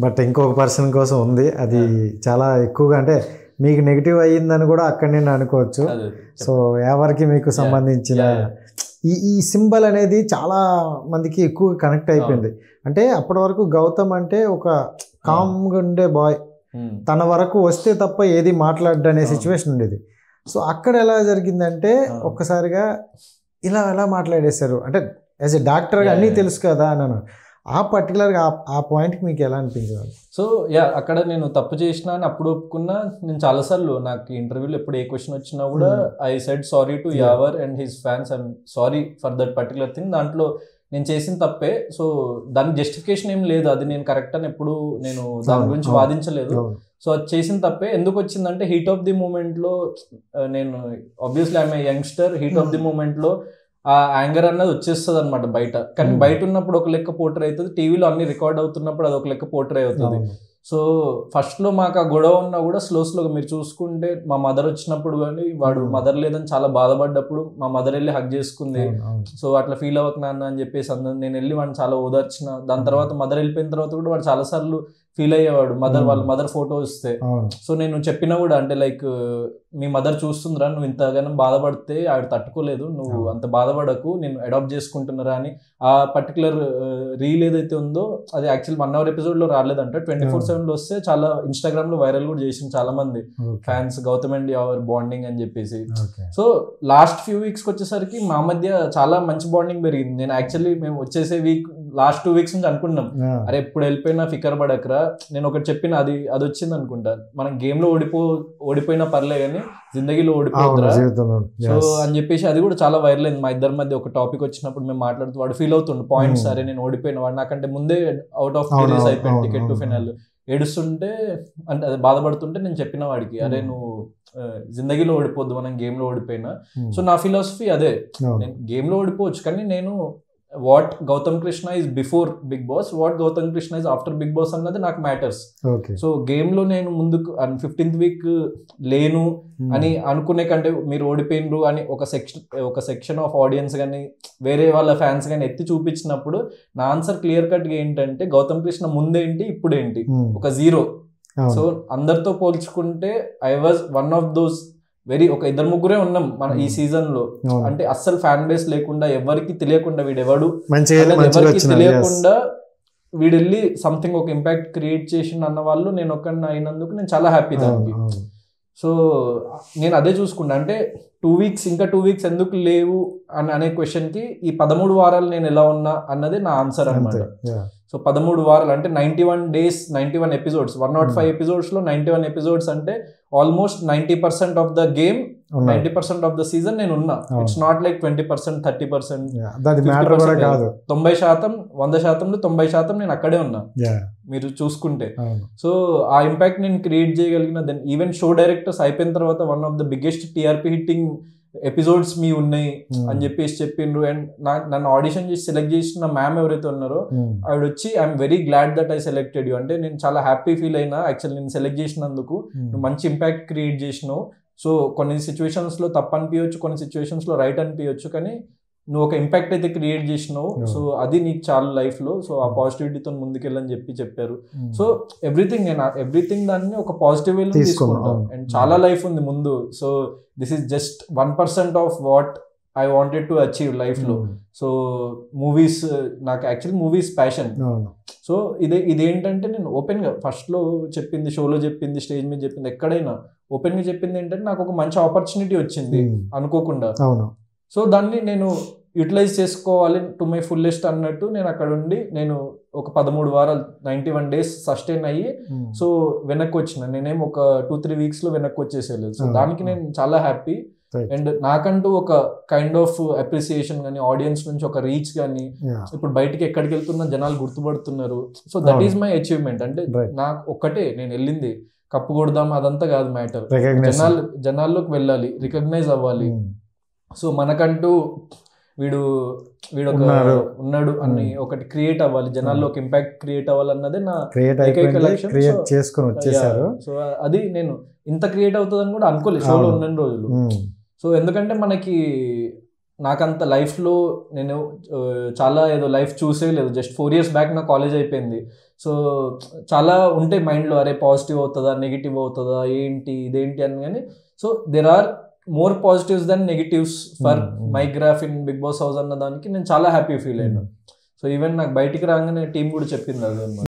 But ఇంకొక person కోసం ఉంది, అది చాలా ఎక్కువగా అంటే మీకు నెగిటివ్ అయ్యిందని కూడా అక్కడి నుండి అనుకోవచ్చు. సో ఎవరికి మీకు సంబంధించిన ఈ సింబల్ అనేది చాలా మందికి ఎక్కువ కనెక్ట్ అయిపోయింది. అంటే అప్పటి వరకు గౌతమ్ అంటే ఒక కామ్గా ఉండే బాయ్, తన వరకు వస్తే తప్ప ఏది మాట్లాడ్డా అనే సిచ్యువేషన్ ఉండేది. సో అక్కడ ఎలా జరిగిందంటే ఒక్కసారిగా ఇలా ఎలా మాట్లాడేశారు అంటే యాజ్ ఎ డాక్టర్గా అన్నీ తెలుసు కదా అన్నాను. ఆ పర్టికులర్గా ఆ పాయింట్కి మీకు ఎలా అనిపించేది? సో అక్కడ నేను తప్పు చేసిన అని అప్పుడు ఒప్పుకున్నా. నేను చాలాసార్లు నాకు ఇంటర్వ్యూలో ఎప్పుడు ఏ క్వశ్చన్ వచ్చినా కూడా I said sorry to Yawar and his fans, I'm sorry for that particular thing. దాంట్లో నేను చేసిన తప్పే, సో దానికి జస్టిఫికేషన్ ఏం లేదు, అది నేను కరెక్ట్ అని ఎప్పుడు నేను దాని గురించి వాదించలేదు. సో అది చేసిన తప్పే. ఎందుకు వచ్చిందంటే హీట్ ఆఫ్ ది మూమెంట్లో నేను obviously I'm a youngster, heat of the మూమెంట్లో ఆ యాంగర్ అన్నది వచ్చేస్తుంది అనమాట బయట. కానీ బయట ఉన్నప్పుడు ఒక లెక్క పోర్ట్రే అవుతుంది, టీవీలో అన్ని రికార్డ్ అవుతున్నప్పుడు అది ఒక లెక్క పోర్ట్రే అవుతుంది. సో ఫస్ట్లో మాకు ఆ గొడవ ఉన్నా కూడా స్లోగా మీరు చూసుకుంటే మా మదర్ వచ్చినప్పుడు కానీ వాడు మదర్ లేదని చాలా బాధపడ్డప్పుడు మా మదర్ వెళ్ళి హగ్ చేసుకుంది. సో అట్లా ఫీల్ అవ్వక నాన్న అని చెప్పేసి నేను వెళ్ళి వాడిని చాలా ఓదార్చిన. దాని తర్వాత మదర్ వెళ్ళిపోయిన తర్వాత కూడా వాడు చాలాసార్లు ఫీల్ అయ్యేవాడు వాళ్ళ మదర్ ఫోటో ఇస్తే. సో నేను చెప్పినా కూడా అంటే లైక్ మీ మదర్ చూస్తుందిరా, నువ్వు ఇంతగానో బాధపడితే ఆవిడ తట్టుకోలేదు, నువ్వు అంత బాధపడకు, నేను అడాప్ట్ చేసుకుంటున్నారా అని. ఆ పర్టికులర్ రీల్ ఏదైతే ఉందో అది యాక్చువల్ 1 hour ఎపిసోడ్లో రాలేదంట, 24/7 వస్తే చాలా ఇన్స్టాగ్రామ్లో వైరల్ కూడా చేసింది చాలా మంది fans, Gautam and our bonding అని చెప్పేసి. సో లాస్ట్ ఫ్యూ వీక్స్కి వచ్చేసరికి మా మధ్య చాలా మంచి బాండింగ్ పెరిగింది. నేను యాక్చువల్లీ మేము వచ్చేసే వీక్ లాస్ట్ 2 weeks నుంచి అనుకున్నాం, అరే ఎప్పుడు వెళ్ళిపోయినా ఫికర్ పడకరా, నేను ఒకటి చెప్పిన అది వచ్చింది అనుకుంటా, మనం గేమ్ లో ఓడిపోయినా పర్లే కానీ జిందగీలో ఓడిపోతురా సో అని చెప్పేసి అది కూడా చాలా వైరల్ అయింది. మా ఇద్దరి మధ్య ఒక టాపిక్ వచ్చినప్పుడు మేము మాట్లాడుతూ వాడు ఫీల్ అవుతుండే పాయింట్స్, అరే నేను ఓడిపోయిన, వాడు నాకంటే ముందే అవుట్ ఆఫ్ సిరీస్ అయిపోయింది, టికెట్ టు ఫైనల్, ఏడుస్తుంటే అంటే అది బాధపడుతుంటే నేను చెప్పిన వాడికి, అరే నువ్వు జిందగీలో ఓడిపోద్దు, మనం గేమ్ లో ఓడిపోయినా. సో నా ఫిలాసఫీ అదే, నేను గేమ్ లో ఓడిపోవచ్చు కానీ నేను what Gautam Krishna is before Bigg Boss, what Gautam Krishna is after Bigg Boss అన్నది నాకు మ్యాటర్స్. సో గేమ్ లో నేను ముందుకు 15th week లేను అని అనుకునే కంటే మీరు ఓడిపోయినరు అని ఒక సెక్షన్ ఆఫ్ ఆడియన్స్ కానీ వేరే వాళ్ళ ఫ్యాన్స్ కానీ ఎత్తి చూపించినప్పుడు నా ఆన్సర్ క్లియర్ కట్ గా ఏంటంటే గౌతమ్ కృష్ణ ముందేంటి ఇప్పుడేంటి ఒక 0. సో అందరితో పోల్చుకుంటే I was one of those ఒక 2-3 ఉన్నాం మన ఈ సీజన్ లో. అంటే అస్సలు ఫ్యాన్ బేస్ లేకుండా, ఎవరికి తెలియకుండా వీడెవడు ఎవరికి తెలియకుండా వీడెళ్ళి సంథింగ్ ఒక ఇంపాక్ట్ క్రియేట్ చేసిన అన్న వాళ్ళు నేను ఒక్కడిని అయినందుకు నేను చాలా హ్యాపీ దానికి. సో నేను అదే చూసుకుంటా, అంటే 2 weeks ఇంకా 2 weeks ఎందుకు లేవు అనే క్వశ్చన్కి ఈ 13 వారాలు నేను ఎలా ఉన్నా అన్నది నా ఆన్సర్ అనమాట. సో 13 వారాలు అంటే 91 days 91 episodes, 105 episodes లో 91 episodes అంటే almost 90% of the game, 90% of the season నేను ఉన్నా. ఇట్స్ నాట్ లైక్ 20%, 30%, 90%, 100%లో 90% నేను అక్కడే ఉన్నా మీరు చూసుకుంటే. సో ఆ ఇంపాక్ట్ నేను క్రియేట్ చేయగలిగిన. దెన్ ఈవెన్ షో డైరెక్టర్స్ అయిపోయిన తర్వాత one of the biggest TRP hitting episodes మీ ఉన్నాయి అని చెప్పేసి చెప్పిండ్రు. అండ్ నన్ను ఆడిషన్ చేసి సెలెక్ట్ చేసిన మ్యామ్ ఎవరైతే ఉన్నారో ఆవిడ వచ్చి I'm very glad that I selected you, అంటే నేను చాలా హ్యాపీ ఫీల్ అయినా యాక్చువల్లీ నేను సెలెక్ట్ చేసినందుకు, నువ్వు మంచి ఇంపాక్ట్ క్రియేట్ చేసినావు. సో కొన్ని సిచ్యువేషన్స్ లో తప్పు అనిపించవచ్చు, కొన్ని సిచ్యువేషన్స్ లో రైట్ అనిపించవచ్చు, కానీ నువ్వు ఒక ఇంపాక్ట్ అయితే క్రియేట్ చేసినావు. సో అది నీకు చాలా లైఫ్ లో, సో ఆ పాజిటివిటీతో ముందుకెళ్ళని చెప్పారు. సో ఎవ్రీథింగ్ దాన్ని ఒక పాజిటివ్ వేలో తీసుకుంటాం. అండ్ చాలా లైఫ్ ఉంది ముందు. So this is just 1% of what I wanted to achieve life లో. సో మూవీస్, నాకు యాక్చువల్లీ మూవీస్ ప్యాషన్. సో ఇదేంటంటే నేను ఓపెన్ గా ఫస్ట్ లో చెప్పింది, షోలో చెప్పింది, స్టేజ్ మీద చెప్పింది, ఎక్కడైనా ఓపెన్ గా చెప్పింది ఏంటంటే నాకు ఒక మంచి ఆపర్చునిటీ వచ్చింది అనుకోకుండా. సో దాన్ని నేను యూటిలైజ్ చేసుకోవాలి టు మై ఫుల్లెస్ట్ అన్నట్టు నేను అక్కడ ఉండి నేను ఒక 13 వారాలు 91 days సస్టైన్ అయ్యి సో వెనక్కి వచ్చిన. నేనేం ఒక 2-3 weeks లో వెనక్కి వచ్చేసేయలేదు. సో దానికి నేను చాలా హ్యాపీ. అండ్ నాకంటూ ఒక కైండ్ ఆఫ్ అప్రిసియేషన్ కానీ, ఆడియన్స్ నుంచి ఒక రీచ్ కానీ, ఇప్పుడు బయటికి ఎక్కడికి వెళ్తున్నా జనాలు గుర్తుపడుతున్నారు. So that is my achievement. అంటే నాకు ఒక్కటే, నేను వెళ్ళింది కప్పు కొడదాం అదంతా కాదు మ్యాటర్, జనాల్లోకి వెళ్ళాలి, రికగ్నైజ్ అవ్వాలి. సో మనకంటూ వీడు ఉన్నాడు అని ఒకటి క్రియేట్ అవ్వాలి, జనాల్లో ఒక ఇంపాక్ట్ క్రియేట్ అవ్వాలన్నదే నా ఏకైక లక్ష్యం. సో అది నేను ఇంత క్రియేట్ అవుతుందని కూడా అనుకోలేదు షోలో ఉన్న రోజులు. సో ఎందుకంటే మనకి నాకంత లైఫ్లో నేను చాలా ఏదో లైఫ్ చూసే లేదు, జస్ట్ 4 years బ్యాక్ నా కాలేజ్ అయిపోయింది. సో చాలా ఉంటాయి మైండ్లో, అరే పాజిటివ్ అవుతుందా నెగిటివ్ అవుతుందా ఏంటి ఇదేంటి అని. కానీ so there are more positives than negatives for my graph in Bigg Boss house అన్న దానికి నేను చాలా హ్యాపీ ఫీల్ అయ్యాను. సో ఈవెన్ నాకు బయటికి రాగానే టీం కూడా చెప్పింది అదే.